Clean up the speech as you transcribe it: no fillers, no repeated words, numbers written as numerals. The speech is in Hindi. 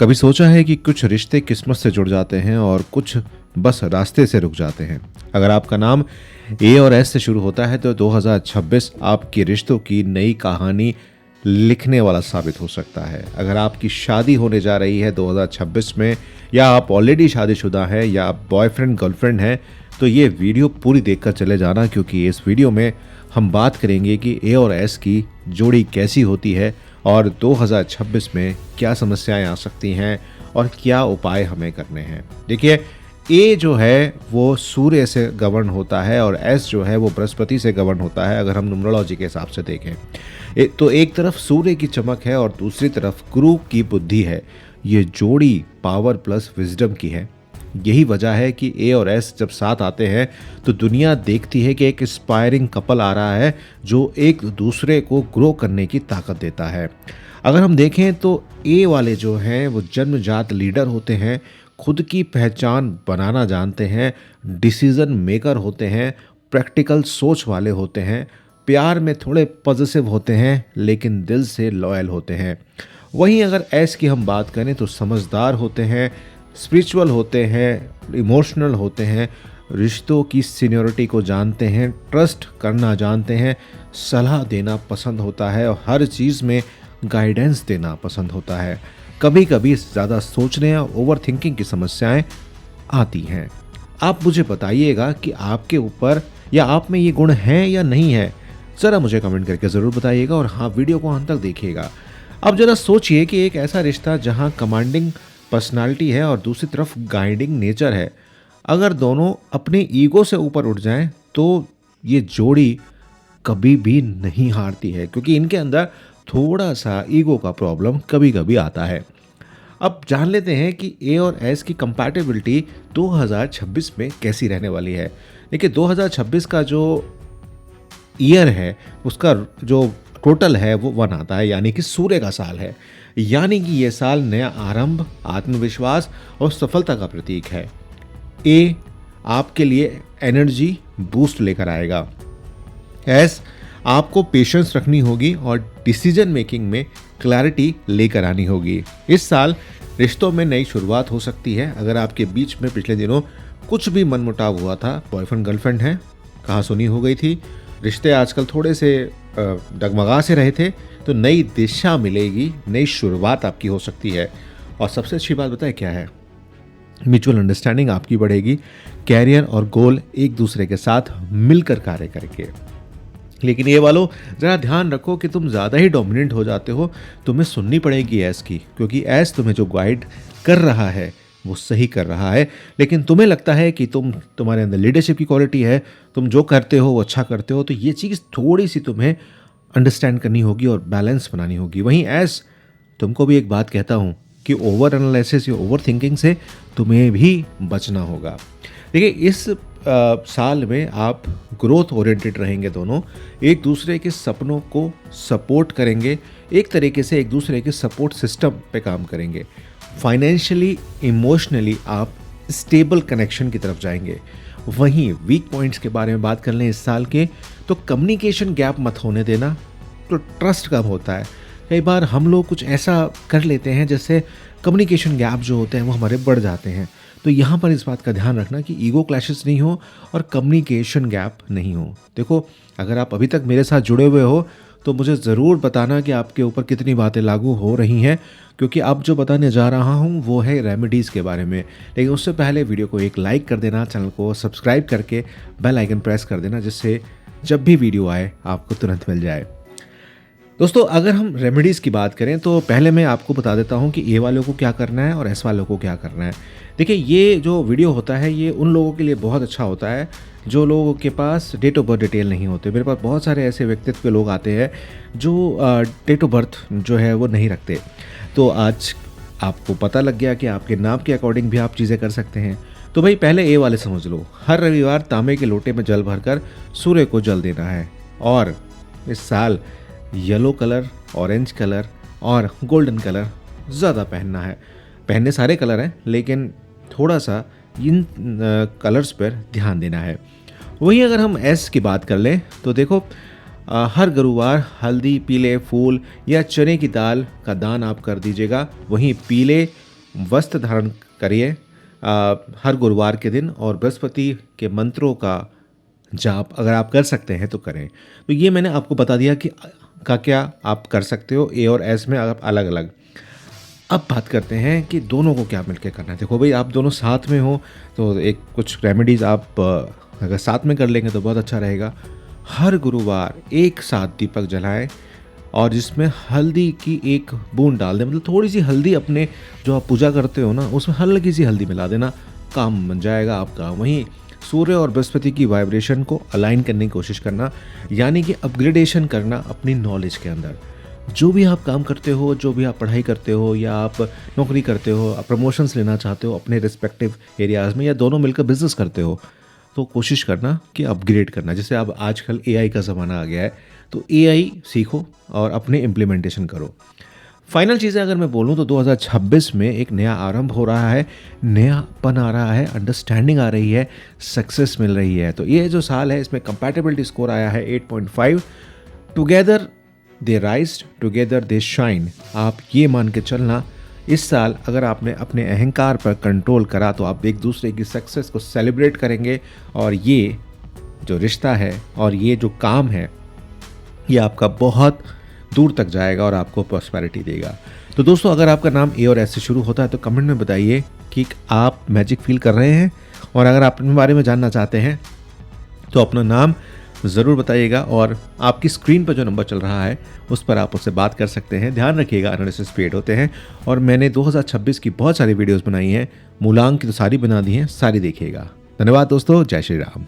कभी सोचा है कि कुछ रिश्ते किस्मत से जुड़ जाते हैं और कुछ बस रास्ते से रुक जाते हैं। अगर आपका नाम ए और एस से शुरू होता है तो 2026 आपके रिश्तों की नई कहानी लिखने वाला साबित हो सकता है। अगर आपकी शादी होने जा रही है 2026 में, या आप ऑलरेडी शादीशुदा हैं, या आप बॉयफ्रेंड गर्लफ्रेंड हैं, तो ये वीडियो पूरी देखकर चले जाना, क्योंकि इस वीडियो में हम बात करेंगे कि ए और एस की जोड़ी कैसी होती है और 2026 में क्या समस्याएं आ सकती हैं और क्या उपाय हमें करने हैं। देखिए, ए जो है वो सूर्य से गवर्न होता है और एस जो है वो बृहस्पति से गवर्न होता है, अगर हम न्यूमरोलॉजी के हिसाब से देखें। तो एक तरफ सूर्य की चमक है और दूसरी तरफ गुरु की बुद्धि है। ये जोड़ी पावर प्लस विजडम की है। यही वजह है कि ए और एस जब साथ आते हैं तो दुनिया देखती है कि एक इंस्पायरिंग कपल आ रहा है जो एक दूसरे को ग्रो करने की ताकत देता है। अगर हम देखें तो ए वाले जो हैं वो जन्मजात लीडर होते हैं, खुद की पहचान बनाना जानते हैं, डिसीजन मेकर होते हैं, प्रैक्टिकल सोच वाले होते हैं, प्यार में थोड़े पॉजिटिव होते हैं लेकिन दिल से लॉयल होते हैं। वहीं अगर एस की हम बात करें तो समझदार होते हैं, स्पिरिचुअल होते हैं, इमोशनल होते हैं, रिश्तों की सीनियरिटी को जानते हैं, ट्रस्ट करना जानते हैं, सलाह देना पसंद होता है और हर चीज़ में गाइडेंस देना पसंद होता है। कभी कभी ज़्यादा सोचने या ओवर थिंकिंग की समस्याएं आती हैं। आप मुझे बताइएगा कि आपके ऊपर या आप में ये गुण हैं या नहीं है। ज़रा मुझे कमेंट करके ज़रूर बताइएगा और हाँ, वीडियो को अंत तक देखिएगा। अब ज़रा सोचिए कि एक ऐसा रिश्ता जहाँ कमांडिंग पर्सनालिटी है और दूसरी तरफ गाइडिंग नेचर है, अगर दोनों अपने ईगो से ऊपर उठ जाएं तो ये जोड़ी कभी भी नहीं हारती है, क्योंकि इनके अंदर थोड़ा सा ईगो का प्रॉब्लम कभी कभी आता है। अब जान लेते हैं कि ए और एस की कंपैटिबिलिटी 2026 में कैसी रहने वाली है। देखिए, 2026 का जो ईयर है उसका जो टोटल है वो 1 आता है, यानी कि सूर्य का साल है। यानी कि ये साल नया आरंभ, आत्मविश्वास और सफलता का प्रतीक है। ए आपके लिए एनर्जी बूस्ट लेकर आएगा। एस आपको पेशेंस रखनी होगी और डिसीजन मेकिंग में क्लैरिटी लेकर आनी होगी। इस साल रिश्तों में नई शुरुआत हो सकती है। अगर आपके बीच में पिछले दिनों कुछ भी मनमुटाव हुआ था, बॉयफ्रेंड गर्लफ्रेंड है, कहाँ सुनी हो गई थी, रिश्ते आजकल थोड़े से डगमगा से रहे थे, तो नई दिशा मिलेगी, नई शुरुआत आपकी हो सकती है। और सबसे अच्छी बात बताए क्या है, म्यूचुअल अंडरस्टैंडिंग आपकी बढ़ेगी, कैरियर और गोल एक दूसरे के साथ मिलकर कार्य करके। लेकिन ये वालों, ज़रा ध्यान रखो कि तुम ज़्यादा ही डोमिनेंट हो जाते हो। तुम्हें सुननी पड़ेगी एस की, क्योंकि एस तुम्हें जो गाइड कर रहा है वो सही कर रहा है, लेकिन तुम्हें लगता है कि तुम्हारे अंदर लीडरशिप की क्वालिटी है, तुम जो करते हो वो अच्छा करते हो, तो ये चीज़ थोड़ी सी तुम्हें अंडरस्टैंड करनी होगी और बैलेंस बनानी होगी। वहीं एस, तुमको भी एक बात कहता हूँ कि ओवर एनालिसिस या ओवर थिंकिंग से तुम्हें भी बचना होगा। देखिए, इस साल में आप ग्रोथ ओरिएंटेड रहेंगे, दोनों एक दूसरे के सपनों को सपोर्ट करेंगे, एक तरीके से एक दूसरे के सपोर्ट सिस्टम पे काम करेंगे। फाइनेंशियली, इमोशनली आप स्टेबल कनेक्शन की तरफ जाएंगे। वहीं वीक पॉइंट्स के बारे में बात कर लें इस साल के, तो कम्युनिकेशन गैप मत होने देना, तो ट्रस्ट कम होता है। कई बार हम लोग कुछ ऐसा कर लेते हैं जैसे कम्युनिकेशन गैप जो होते हैं वो हमारे बढ़ जाते हैं, तो यहाँ पर इस बात का ध्यान रखना कि ईगो क्लैशेस नहीं हो और कम्युनिकेशन गैप नहीं हो। देखो, अगर आप अभी तक मेरे साथ जुड़े हुए हो तो मुझे ज़रूर बताना कि आपके ऊपर कितनी बातें लागू हो रही हैं, क्योंकि अब जो बताने जा रहा हूँ वो है रेमेडीज़ के बारे में। लेकिन उससे पहले वीडियो को एक लाइक कर देना, चैनल को सब्सक्राइब करके बेल आइकन प्रेस कर देना, जिससे जब भी वीडियो आए आपको तुरंत मिल जाए। दोस्तों, अगर हम रेमेडीज़ की बात करें तो पहले मैं आपको बता देता हूँ कि ए वालों को क्या करना है और एस वालों को क्या करना है। देखिए, ये जो वीडियो होता है ये उन लोगों के लिए बहुत अच्छा होता है जो लोगों के पास डेट ऑफ बर्थ डिटेल नहीं होते। मेरे पास बहुत सारे ऐसे व्यक्तित्व के लोग आते हैं जो डेट ऑफ बर्थ जो है वो नहीं रखते। तो आज आपको पता लग गया कि आपके नाम के अकॉर्डिंग भी आप चीज़ें कर सकते हैं। तो भाई, पहले ए वाले समझ लो, हर रविवार तांबे के लोटे में जल भरकर सूर्य को जल देना है। और इस साल येलो कलर, ऑरेंज कलर और गोल्डन कलर ज़्यादा पहनना है। पहनने सारे कलर हैं, लेकिन थोड़ा सा इन कलर्स पर ध्यान देना है। वहीं अगर हम एस की बात कर लें तो देखो, हर गुरुवार हल्दी, पीले फूल या चने की दाल का दान आप कर दीजिएगा। वहीं पीले वस्त्र धारण करिए हर गुरुवार के दिन, और बृहस्पति के मंत्रों का जाप अगर आप कर सकते हैं तो करें। तो ये मैंने आपको बता दिया कि क्या आप कर सकते हो ए और एस में आप अलग अलग। अब बात करते हैं कि दोनों को क्या मिलकर करना है। देखो भाई, आप दोनों साथ में हो तो एक कुछ रेमेडीज़ आप अगर साथ में कर लेंगे तो बहुत अच्छा रहेगा। हर गुरुवार एक साथ दीपक जलाएं और जिसमें हल्दी की एक बूंद डाल दें, मतलब थोड़ी सी हल्दी अपने जो आप पूजा करते हो ना उसमें हल्की सी हल्दी मिला देना, काम बन जाएगा आपका। वहीं सूर्य और बृहस्पति की वाइब्रेशन को अलाइन करने की कोशिश करना, यानी कि अपग्रेडेशन करना अपनी नॉलेज के अंदर। जो भी आप काम करते हो, जो भी आप पढ़ाई करते हो या आप नौकरी करते हो, आप प्रमोशंस लेना चाहते हो अपने रिस्पेक्टिव एरियाज़ में, या दोनों मिलकर बिजनेस करते हो, तो कोशिश करना कि अपग्रेड करना। जैसे अब आजकल एआई का ज़माना आ गया है, तो एआई सीखो और अपने इम्प्लीमेंटेशन करो। फाइनल चीज़ें अगर मैं बोलूँ तो 2026 में एक नया आरंभ हो रहा है, नयापन आ रहा है, अंडरस्टैंडिंग आ रही है, सक्सेस मिल रही है। तो ये जो साल है इसमें कंपैटिबिलिटी स्कोर आया है 8.5। Together they rise, together they shine. आप ये मान के चलना, इस साल अगर आपने अपने अहंकार पर कंट्रोल करा तो आप एक दूसरे की सक्सेस को सेलिब्रेट करेंगे, और ये जो रिश्ता है और ये जो काम है ये आपका बहुत दूर तक जाएगा और आपको प्रॉस्पेरिटी देगा। तो दोस्तों, अगर आपका नाम ए और एस से शुरू होता है तो कमेंट में बताइए कि आप मैजिक फील कर रहे हैं, और अगर आप अपने बारे में जानना चाहते हैं तो अपना नाम ज़रूर बताइएगा, और आपकी स्क्रीन पर जो नंबर चल रहा है उस पर आप उससे बात कर सकते हैं। ध्यान रखिएगा, एनालिसिस पेड होते हैं, और मैंने 2026 की बहुत सारी वीडियोस बनाई हैं, मूलांक की तो सारी बना दी हैं, सारी देखिएगा। धन्यवाद दोस्तों, जय श्री राम।